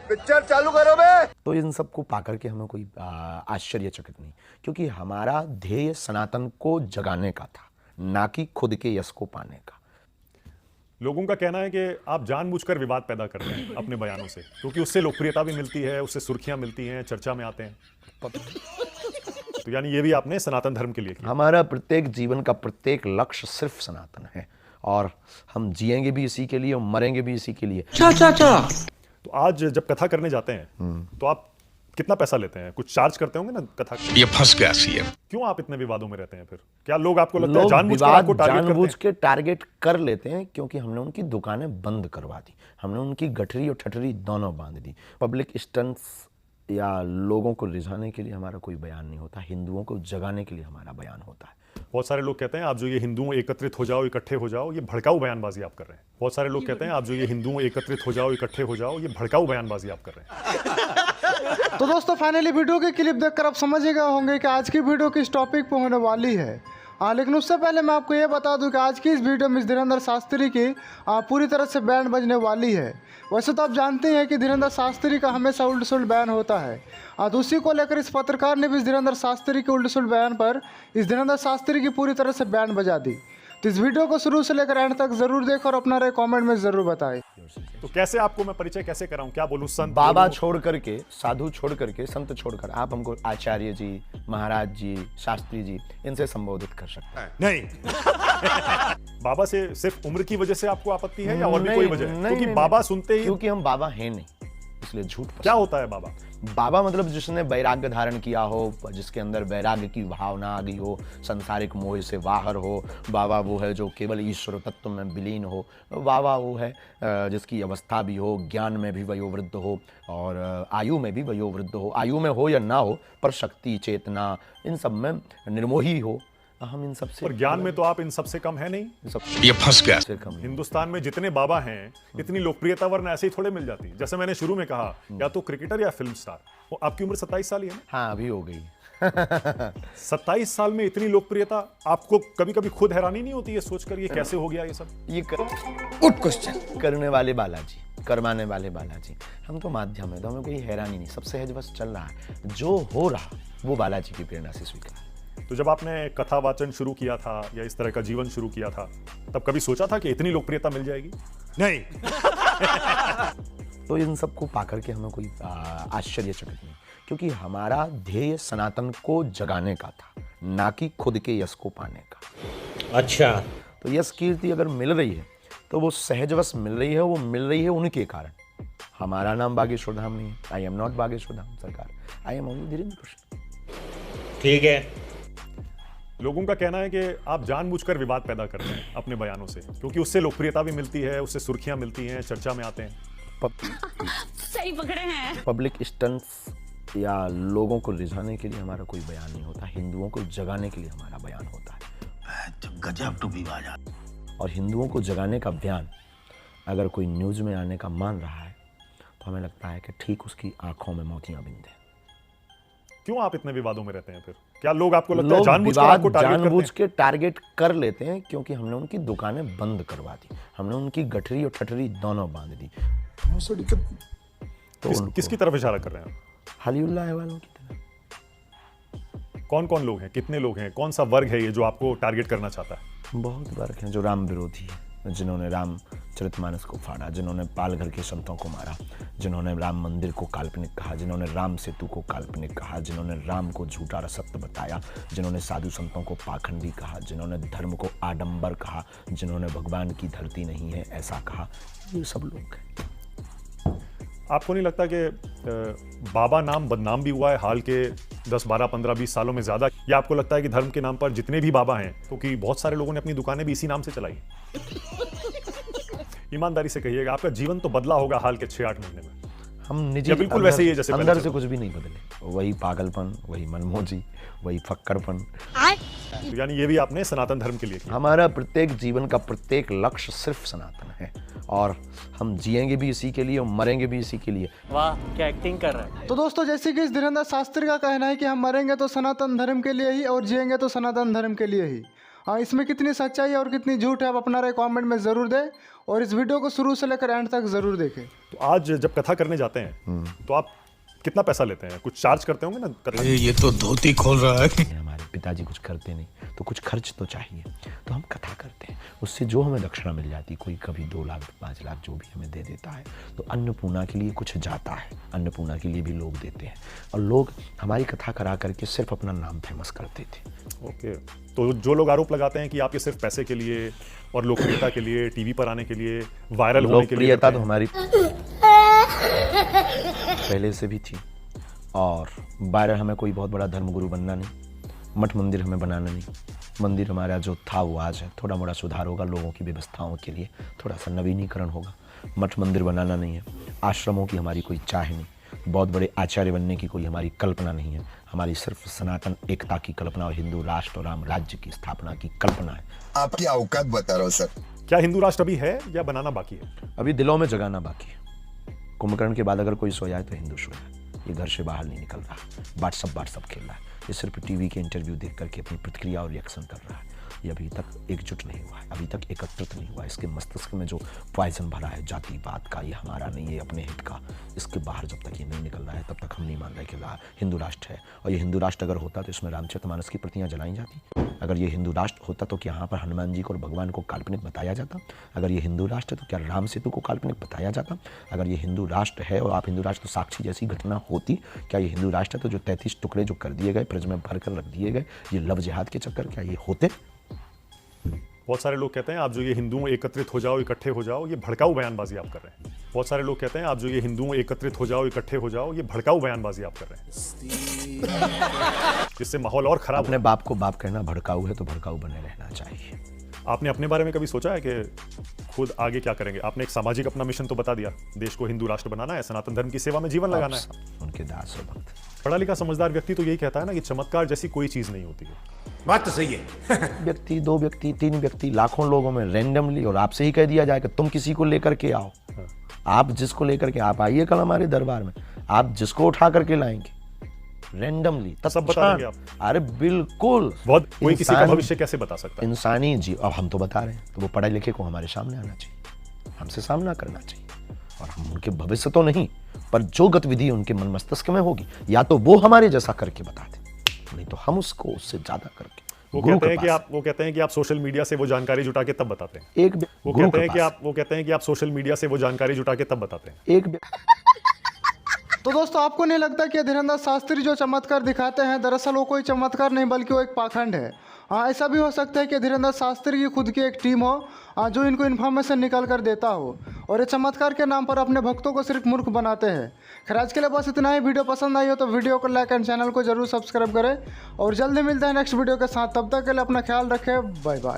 Picture चालू करो बे। तो इन सबको पाकर के हमें कोई आश्चर्यचकित नहीं, क्योंकि हमारा ध्येय सनातन को जगाने का था, ना कि खुद के यश को पाने का। लोगों का कहना है कि आप जानबूझकर विवाद पैदा करते हैं अपने बयानों से, क्योंकि उससे लोकप्रियता भी मिलती है, उससे सुर्खियां मिलती हैं, चर्चा में आते हैं। तो यानी ये भी आपने सनातन धर्म के लिए किया। हमारा प्रत्येक जीवन का प्रत्येक लक्ष्य सिर्फ सनातन है, और हम जिएंगे भी इसी के लिए और मरेंगे भी इसी के लिए। तो आज जब कथा करने जाते हैं तो आप कितना पैसा लेते हैं? कुछ चार्ज करते होंगे ना कथा? ये फंस गया सीएम। क्यों आप इतने विवादों में रहते हैं फिर? क्या लोग आपको लगता है लोग जानबूझकर विवाद आपको टारगेट करते जानबूझ हैं? के टारगेट कर लेते हैं, क्योंकि हमने उनकी दुकानें बंद करवा दी, हमने उनकी गठरी और ठठरी दोनों बांध दी। पब्लिक स्टंट्स या लोगों को रिझाने के लिए हमारा कोई बयान नहीं होता, हिंदुओं को जगाने के लिए हमारा बयान होता है। बहुत सारे लोग कहते हैं आप जो ये हिंदुओं एकत्रित हो जाओ, इकट्ठे हो जाओ, ये भड़काऊ बयानबाजी आप कर रहे हैं। बहुत सारे लोग कहते हैं आप जो ये हिंदुओं एकत्रित हो जाओ, इकट्ठे हो जाओ, ये भड़काऊ बयानबाजी आप कर रहे हैं। तो दोस्तों फाइनली वीडियो की क्लिप देखकर आप समझ गए होंगे कि आज की वीडियो किस टॉपिक पे होने वाली है। लेकिन उससे पहले मैं आपको ये बता दूं कि आज की इस वीडियो में धीरेंद्र शास्त्री की पूरी तरह से बैंड बजने वाली है। वैसे तो आप जानते हैं कि धीरेंद्र शास्त्री का हमेशा उल्ट सुल्ट बयान होता है, तो उसी को लेकर इस पत्रकार ने भी इस धीरेंद्र शास्त्री के उल्ट सुल्ट बयान पर इस धीरेंद्र शास्त्री की पूरी तरह से बैंड बजा दी। तो इस वीडियो को शुरू से लेकर एंड तक जरूर देखो और अपना राय कमेंट में जरूर बताएं। तो कैसे आपको मैं परिचय कैसे कराऊं? क्या बोलूं? संत बाबा बोलूं? छोड़ करके, साधु छोड़ करके, संत छोड़कर आप हमको आचार्य जी, महाराज जी, शास्त्री जी इनसे संबोधित कर सकते हैं। नहीं। बाबा से सिर्फ उम्र की वजह से आपको आपत्ति है या और भी कोई वजह है? क्योंकि नहीं, बाबा सुनते ही क्योंकि हम बाबा हैं नहीं, इसलिए झूठ। क्या होता है बाबा? बाबा मतलब जिसने वैराग्य धारण किया हो, जिसके अंदर वैराग्य की भावना आ गई हो, संसारिक मोह से बाहर हो। बाबा वो है जो केवल ईश्वर तत्व में विलीन हो। बाबा वो है जिसकी अवस्था भी हो, ज्ञान में भी वयोवृद्ध हो और आयु में भी वयोवृद्ध हो। आयु में हो या ना हो, पर शक्ति, चेतना इन सब में निर्मोही हो। हम इन सब से, और ज्ञान में तो आप इन सबसे कम है नहीं। ये फंस गया। से कम है। हिंदुस्तान में जितने बाबा हैं इतनी लोकप्रियता वरना ऐसे ही थोड़े मिल जाती। जैसे मैंने शुरू में कहा, या तो क्रिकेटर या फिल्म स्टार। वो आपकी उम्र 27 साल ही है ना? हाँ, अभी हो गई। 27 साल में इतनी लोकप्रियता, आपको कभी कभी खुद हैरानी नहीं होती है सोचकर ये कैसे हो गया ये सब? ये गुड क्वेश्चन। करने वाले बालाजी, करवाने वाले बालाजी, हम तो माध्यम है, तो हमें कोई हैरानी नहीं। सब सहज बस चल रहा है, जो हो रहा वो बालाजी की प्रेरणा से स्वीकार। तो जब आपने कथा वाचन शुरू किया था या इस तरह का जीवन शुरू किया था, तब कभी सोचा था कि इतनी लोकप्रियता मिल जाएगी? नहीं। तो इन सबको पाकर के हमें कोई आश्चर्यचकित नहीं, क्योंकि हमारा ध्येय सनातन को जगाने का था, ना कि खुद के यश को पाने का। अच्छा। तो यश कीर्ति अगर मिल रही है तो वो सहजवश मिल रही है, वो मिल रही है उनके कारण। हमारा नाम बागेश्वर धाम नहीं है। I am not Bageshwar Dham सरकार, I am only Dhirendra Krishna. ठीक है। लोगों का कहना है कि आप जानबूझकर विवाद पैदा करते हैं अपने बयानों से, क्योंकि उससे लोकप्रियता भी मिलती है, उससे सुर्खियां मिलती हैं, चर्चा में आते हैं। सही पकड़े हैं। पब्लिक स्टंट्स या लोगों को रिझाने के लिए हमारा कोई बयान नहीं होता, हिंदुओं को जगाने के लिए हमारा बयान होता है। गजब टू विवाद। और हिंदुओं को जगाने का बयान अगर कोई न्यूज़ में आने का मान रहा है, तो हमें लगता है कि ठीक उसकी आंखों में मोतियां बिंद है। क्यों आप इतने विवादों में रहते हैं फिर? क्या लोग आपको लगता है लोग जानबूझकर विवाद आपको टारगेट करते जानबूझ हैं? के टारगेट कर लेते हैं, क्योंकि हमने उनकी दुकानें बंद करवा दी, हमने उनकी गठरी और ठठरी दोनों बांध दी। तो किसकी तरफ इशारा कर रहे हैं आप? हलीउल्लाह वालों की तरह। कौन कौन लोग हैं, कितने लोग हैं, कौन सा वर्ग है ये जो आपको टारगेट करना चाहता है? बहुत वर्ग हैं जो राम विरोधी है, जिन्होंने रामचरितमानस को फाड़ा, जिन्होंने पालघर के संतों को मारा, जिन्होंने राम मंदिर को काल्पनिक कहा, जिन्होंने राम सेतु को काल्पनिक कहा, जिन्होंने राम को झूठा और सत्य बताया, जिन्होंने साधु संतों को पाखंडी कहा, जिन्होंने धर्म को आडंबर कहा, जिन्होंने भगवान की धरती नहीं है ऐसा कहा। ये सब लोग हैं। आपको नहीं लगता कि बाबा नाम बदनाम भी हुआ है हाल के 10, 12, 15, 20 सालों में ज्यादा? या आपको लगता है कि धर्म के नाम पर जितने भी बाबा हैं, क्योंकि बहुत सारे लोगों ने अपनी दुकानें भी इसी नाम से चलाई? ईमानदारी से कहिएगा, आपका जीवन तो बदला होगा हाल के 6-8 महीने में। हम निजी बिल्कुल वैसे ही है जैसे अंदर पहले से कुछ भी नहीं बदले, वही पागलपन, वही मनमोजी, वही फक्कड़पन। तो यानी ये भी आपने सनातन धर्म के लिए किया। हमारा प्रत्येक जीवन का प्रत्येक लक्ष्य सिर्फ सनातन है, और हम जिएंगे भी इसी के लिए और मरेंगे भी इसी के लिए। वाह क्या एक्टिंग कर रहा है। तो दोस्तों जैसे कि इस धीरेंद्र शास्त्री का कहना है कि हम मरेंगे तो सनातन धर्म के लिए ही और जिएंगे तो सनातन धर्म के लिए ही। इसमें कितनी सच्चाई और कितनी झूठ है आप अपना राय कमेंट में ज़रूर दें। और इस वीडियो को शुरू से लेकर एंड तक ज़रूर देखें। तो आज जब कथा करने जाते हैं तो आप कितना पैसा लेते हैं? कुछ चार्ज करते होंगे ना कथा? ये तो धोती खोल रहा है। हमारे पिताजी कुछ करते नहीं तो कुछ खर्च तो चाहिए, तो हम कथा करते हैं। उससे जो हमें दक्षिणा मिल जाती, कोई कभी 2 लाख 5 लाख जो भी हमें दे देता है, तो अन्नपूर्णा के लिए कुछ जाता है, अन्नपूर्णा के लिए भी लोग देते हैं। और लोग हमारी कथा करा करके सिर्फ अपना नाम फेमस करते थे। ओके, तो जो लोग आरोप लगाते हैं कि आप ये सिर्फ पैसे के लिए और लोकप्रियता के लिए, टीवी पर आने के लिए, वायरल होने के लिए लोकप्रियता करते तो हैं। हमारी पहले से भी थी, और वायरल हमें कोई बहुत बड़ा धर्मगुरु बनना नहीं, मठ मंदिर हमें बनाना नहीं। मंदिर हमारा जो था वो आज है, थोड़ा मोड़ा सुधार होगा लोगों की व्यवस्थाओं के लिए, थोड़ा सा नवीनीकरण होगा। मठ मंदिर बनाना नहीं है, आश्रमों की हमारी कोई चाह नहीं, बहुत बड़े आचार्य बनने की कोई हमारी कल्पना नहीं है। हमारी सिर्फ सनातन एकता की कल्पना और हिंदू राष्ट्र और राम राज्य की स्थापना की कल्पना है। आपकी औकात बता रहा हूँ सर। क्या हिंदू राष्ट्र अभी है या बनाना बाकी है? अभी दिलों में जगाना बाकी है। कुंभकर्ण के बाद अगर कोई सो जाए तो हिंदू सोया। ये घर से बाहर नहीं निकल रहा, व्हाट्सअप खेल रहा है, ये सिर्फ टीवी के इंटरव्यू देख करके अपनी प्रतिक्रिया और रिएक्शन कर रहा है। ये अभी तक एकजुट नहीं हुआ है, अभी तक एकत्रित नहीं हुआ है। इसके मस्तिष्क में जो पॉइजन भरा है जातिवाद का, ये हमारा नहीं है, अपने हित का, इसके बाहर जब तक ये नहीं निकल रहा है तब तक हम नहीं मान रहे कि हिंदू राष्ट्र है। और ये हिंदू राष्ट्र अगर होता तो इसमें रामचरितमानस की प्रतियां जलाई जाती। अगर ये हिंदू राष्ट्र होता तो क्या यहाँ पर हनुमान जी को और भगवान को काल्पनिक बताया जाता? अगर ये हिंदू राष्ट्र है तो क्या राम सेतु को काल्पनिक बताया जाता? अगर ये हिंदू राष्ट्र है और आप हिंदू राष्ट्र तो साक्षी जैसी घटना होती, क्या ये हिंदू राष्ट्र है तो जो 33 टुकड़े जो कर दिए गए, फ्रिज में भर कर रख दिए गए, ये लव जिहाद के चक्कर क्या ये होते? बहुत सारे लोग कहते हैं आप जो ये हिंदू एकत्रित हो जाओ, इकट्ठे हो जाओ, ये भड़काऊ बयानबाजी आप कर रहे हैं। बहुत सारे लोग कहते हैं आप जो ये हिंदू एकत्रित हो जाओ, इकट्ठे हो जाओ, ये भड़काऊ बयानबाजी आप कर रहे हैं, जिससे माहौल और खराब। अपने बाप को बाप कहना भड़काऊ है तो भड़काऊ बने रहना चाहिए। आपने अपने बारे में कभी सोचा है कि खुद आगे क्या करेंगे? आपने एक सामाजिक अपना मिशन तो बता दिया, देश को हिंदू राष्ट्र बनाना है, सनातन धर्म की सेवा में जीवन लगाना है। उनके दास और भक्त। पढ़ा लिखा समझदार व्यक्ति तो यही कहता है ना कि चमत्कार जैसी कोई चीज नहीं होती है। बात तो सही है। व्यक्ति, 2 व्यक्ति, 3 व्यक्ति, लाखों लोगों में रैंडमली और आपसे ही कह दिया जाए कि तुम किसी को लेकर के आओ, आप जिसको लेकर के आप आइए कल हमारे दरबार में, आप जिसको उठा करके लाएंगे रैंडमली सब बता देंगे आप? अरे बिल्कुल। बहुत कोई किसी का भविष्य कैसे बता सकता है? इंसानी जी, अब हम तो बता रहे हैं तो वो पढ़े लिखे को हमारे सामने आना चाहिए, हमसे सामना करना चाहिए, और हम उनके भविष्य तो नहीं पर जो गतिविधि उनके मन मस्तिष्क में होगी या तो वो हमारे जैसा करके बता दे, नहीं तो हम उसको उससे ज्यादा करके। वो कहते हैं कि आप सोशल मीडिया से वो जानकारी जुटा के तब बताते हैं। एक वो कहते हैं कि आप सोशल मीडिया से वो जानकारी जुटा के तब बताते हैं। एक तो दोस्तों, आपको नहीं लगता कि धीरेन्द्र शास्त्री जो चमत्कार दिखाते हैं दरअसल वो कोई चमत्कार नहीं बल्कि वो एक पाखंड है? हाँ, ऐसा भी हो सकता है कि धीरेन्द्र शास्त्री की खुद की एक टीम हो जो इनको इन्फॉर्मेशन निकाल कर देता हो, और ये चमत्कार के नाम पर अपने भक्तों को सिर्फ मूर्ख बनाते हैं। खैर, आज के लिए बस इतना ही। वीडियो पसंद आई हो तो वीडियो को लाइक एंड चैनल को जरूर सब्सक्राइब करें, और जल्दी मिलते हैं नेक्स्ट वीडियो के साथ। तब तक के लिए अपना ख्याल रखें। Bye bye.